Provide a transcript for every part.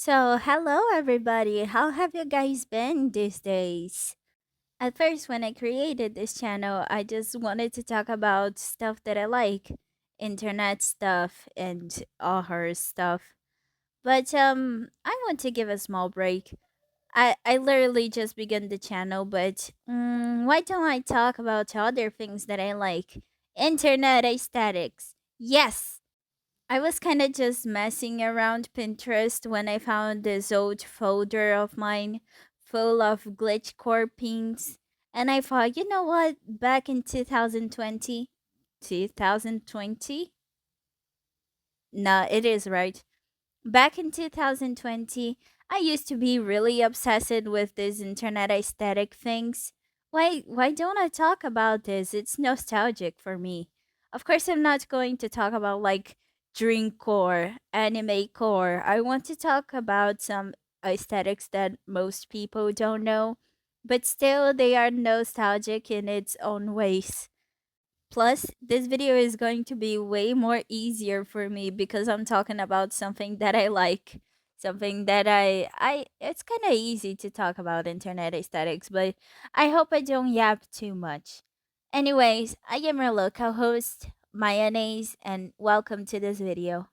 So, hello everybody. How have you guys been these days? At first, when I created this channel, I just wanted to talk about stuff that I like, internet stuff and all her stuff. But I want to give a small break. I literally just began the channel, but why don't I talk about other things that I like? Internet aesthetics. Yes, I was kind of just messing around Pinterest when I found this old folder of mine full of glitchcore pins. And I thought, you know what? Back in 2020, 2020? No, it is right. Back in 2020, I used to be really obsessed with these internet aesthetic things. Why don't I talk about this? It's nostalgic for me. Of course, I'm not going to talk about like dream core, anime core. I want to talk about some aesthetics that most people don't know, but still they are nostalgic in its own ways. Plus, this video is going to be way more easier for me because I'm talking about something that I like. Something that I it's kind of easy to talk about internet aesthetics, but I hope I don't yap too much. Anyways, I am your local host, Mayonnaiz, and welcome to this video.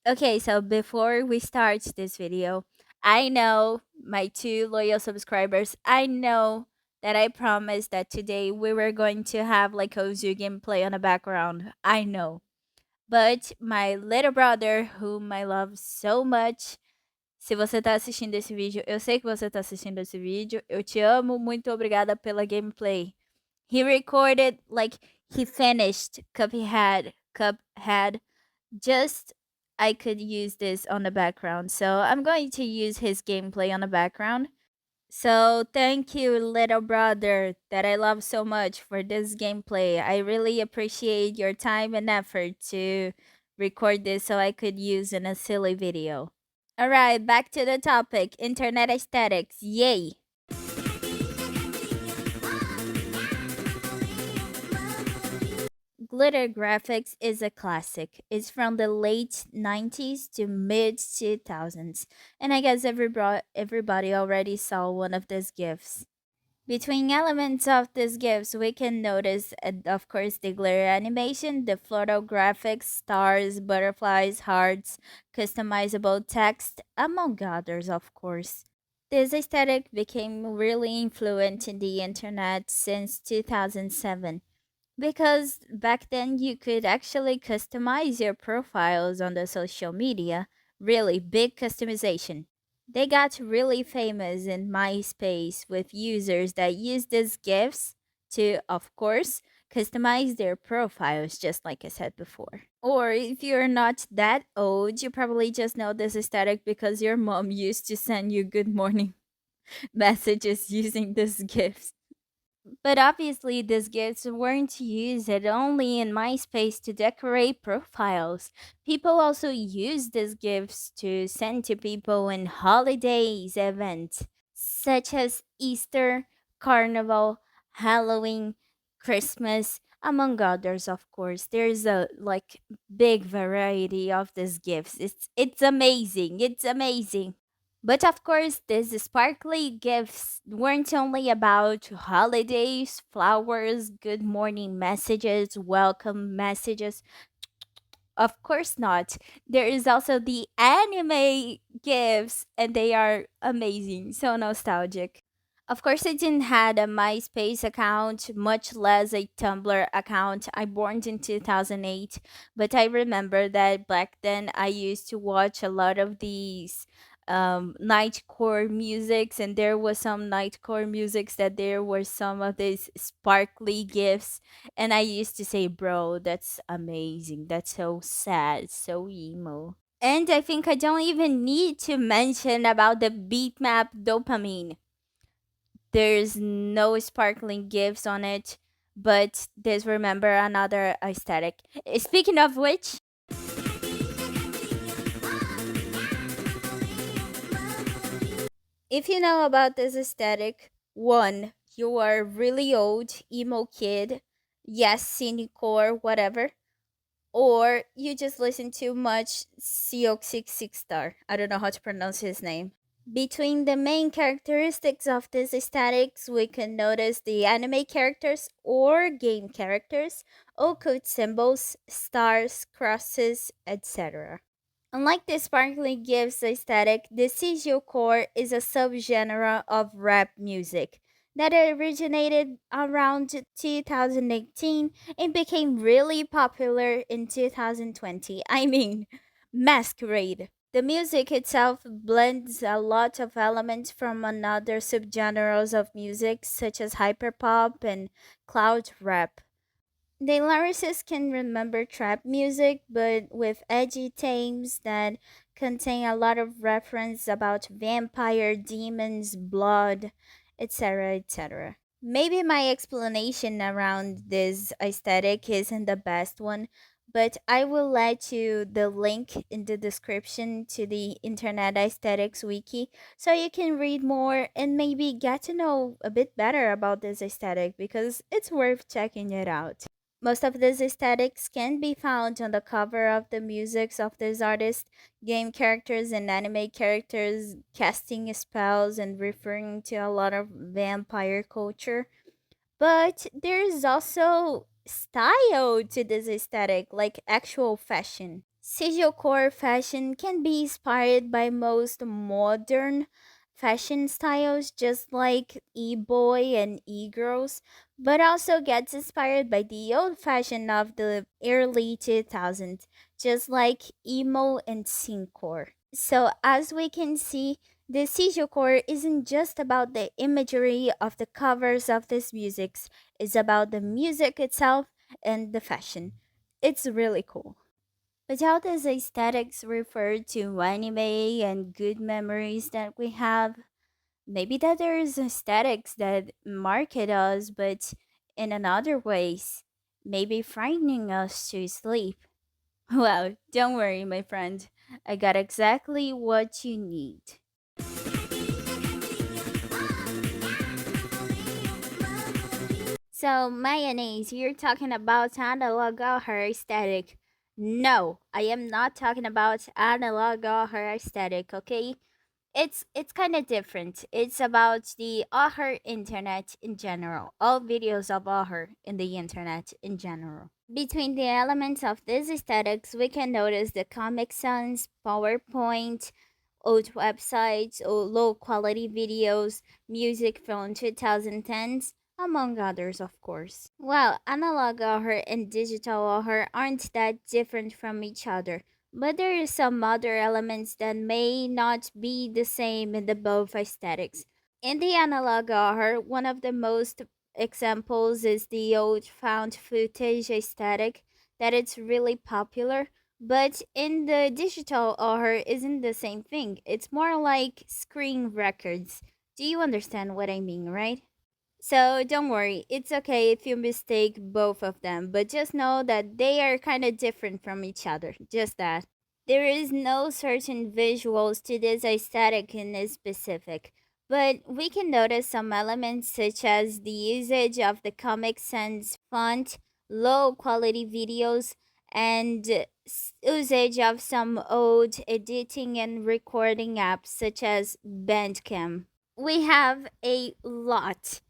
Okay, so before we start this video, I know my two loyal subscribers, I know that I promised that today we were going to have like Ozu gameplay on the background. I know. But my little brother, whom I love so much, se você tá assistindo esse vídeo, eu sei que você tá assistindo esse vídeo, eu te amo, muito obrigada pela gameplay. He recorded, like, he finished Cuphead just I could use this on the background. So I'm going to use his gameplay on the background. So thank you, little brother, that I love so much for this gameplay. I really appreciate your time and effort to record this so I could use in a silly video. Alright, back to the topic, internet aesthetics. Yay! Glitter graphics is a classic. It's from the late 90s to mid 2000s, and I guess everybody already saw one of these gifs. Between elements of these gifs, we can notice, of course, the glitter animation, the floral graphics, stars, butterflies, hearts, customizable text, among others, of course. This aesthetic became really influential in the internet since 2007 because back then you could actually customize your profiles on the social media. Really big customization. They got really famous in MySpace with users that used these GIFs to, of course, customize their profiles, just like I said before. Or if you're not that old, you probably just know this aesthetic because your mom used to send you good morning messages using these GIFs. But obviously, these gifts weren't used only in MySpace to decorate profiles. People also used these gifts to send to people in holidays events, such as Easter, Carnival, Halloween, Christmas, among others, of course. There's a like big variety of these gifts. It's amazing. It's amazing. But of course, these sparkly gifts weren't only about holidays, flowers, good morning messages, welcome messages. Of course not. There is also the anime gifts, and they are amazing, so nostalgic. Of course, I didn't had a MySpace account, much less a Tumblr account. I born in 2008, but I remember that back then I used to watch a lot of these nightcore musics, and there was some nightcore musics that there were some of these sparkly gifts, and I used to say, "Bro, that's amazing. That's so sad, so emo." And I think I don't even need to mention about the beatmap dopamine. There's no sparkling gifts on it, but there's remember another aesthetic. Speaking of which, If you know about this aesthetic, one, you are really old, emo kid, yes, Sigilkore, whatever, or you just listen too much Seok66 Star. I don't know how to pronounce his name. Between the main characteristics of this aesthetics, we can notice the anime characters or game characters, occult symbols, stars, crosses, etc. Unlike the sparkly gifts aesthetic, the Sigil core is a subgenre of rap music that originated around 2018 and became really popular in 2020. I mean, Masquerade. The music itself blends a lot of elements from another subgenres of music such as hyperpop and cloud rap. The lyricists can remember trap music, but with edgy themes that contain a lot of reference about vampire, demons, blood, etc., etc. Maybe my explanation around this aesthetic isn't the best one, but I will let you the link in the description to the Internet Aesthetics Wiki so you can read more and maybe get to know a bit better about this aesthetic because it's worth checking it out. Most of these aesthetics can be found on the cover of the musics of these artists, game characters and anime characters casting spells and referring to a lot of vampire culture. But there's also style to this aesthetic, like actual fashion. Core fashion can be inspired by most modern fashion styles, just like e-boy and e-girls, but also gets inspired by the old fashion of the early 2000s, just like emo and synthcore. So as we can see, the Core isn't just about the imagery of the covers of these musics, it's about the music itself and the fashion. It's really cool. But how does aesthetics refer to anime and good memories that we have? Maybe that there is aesthetics that market us, but in another ways, maybe frightening us to sleep. Well, don't worry, my friend. I got exactly what you need. So, mayonnaise, you're talking about analog or aesthetic. No, I am not talking about analog or aesthetic, okay? It's kind of different. It's about the Aher internet in general, all videos of Aher in the internet in general. Between the elements of these aesthetics, we can notice the Comic Sans, PowerPoint, old websites, or low quality videos, music from 2010s, among others, of course. Well, analog Aher and digital Aher aren't that different from each other, but there is some other elements that may not be the same in the both aesthetics. In the analog horror, one of the most examples is the old found footage aesthetic that it's really popular. But in the digital horror isn't the same thing. It's more like screen records. Do you understand what I mean, right? So don't worry, it's okay if you mistake both of them, but just know that they are kind of different from each other. Just that. There is no certain visuals to this aesthetic in this specific, but we can notice some elements such as the usage of the Comic Sans font, low quality videos, and usage of some old editing and recording apps such as Bandcamp. We have a lot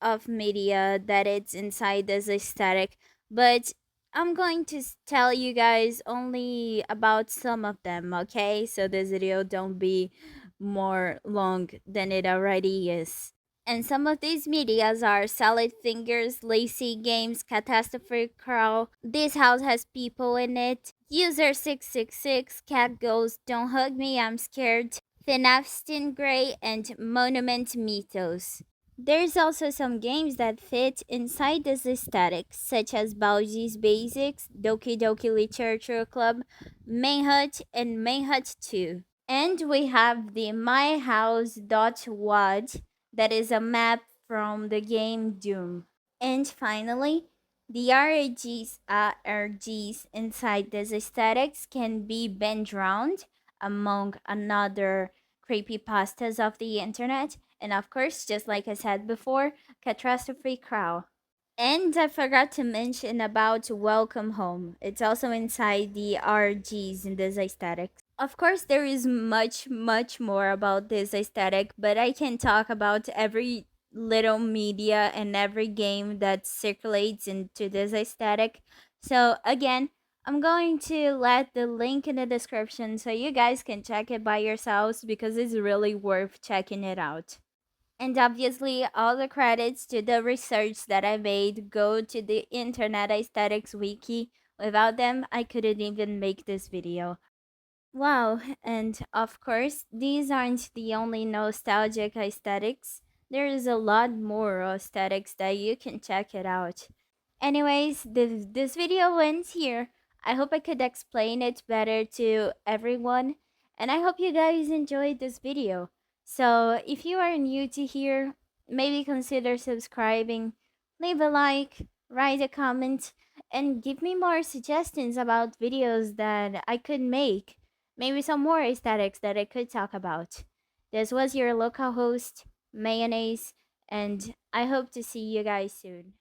of media that it's inside this aesthetic, but I'm going to tell you guys only about some of them, okay? So this video don't be more long than it already is. And some of these medias are Salad Fingers, Lazy Games, Catastrophe Crawl, This House Has People in It, User 666, Cat Goes, Don't Hug Me, I'm Scared, Phenafstin Gray, and Monument Mythos. There's also some games that fit inside this aesthetic, such as Bauji's Basics, Doki Doki Literature Club, Manhunt, and Manhunt 2. And we have the myhouse.wad that is a map from the game Doom. And finally, the RGs inside these aesthetics can be bent round, among another creepypastas of the internet, and of course, just like I said before, Catastrophe Crow. And I forgot to mention about Welcome Home. It's also inside the RGs in this aesthetic. Of course, there is much, much more about this aesthetic, but I can talk about every little media and every game that circulates into this aesthetic. So, again, I'm going to let the link in the description so you guys can check it by yourselves because it's really worth checking it out. And obviously, all the credits to the research that I made go to the Internet Aesthetics Wiki. Without them, I couldn't even make this video. Wow, and of course, these aren't the only nostalgic aesthetics. There is a lot more aesthetics that you can check it out. Anyways, this video ends here. I hope I could explain it better to everyone, and I hope you guys enjoyed this video. So, if you are new to here, maybe consider subscribing, leave a like, write a comment, and give me more suggestions about videos that I could make. Maybe some more aesthetics that I could talk about. This was your local host, Mayonnaiz, and I hope to see you guys soon.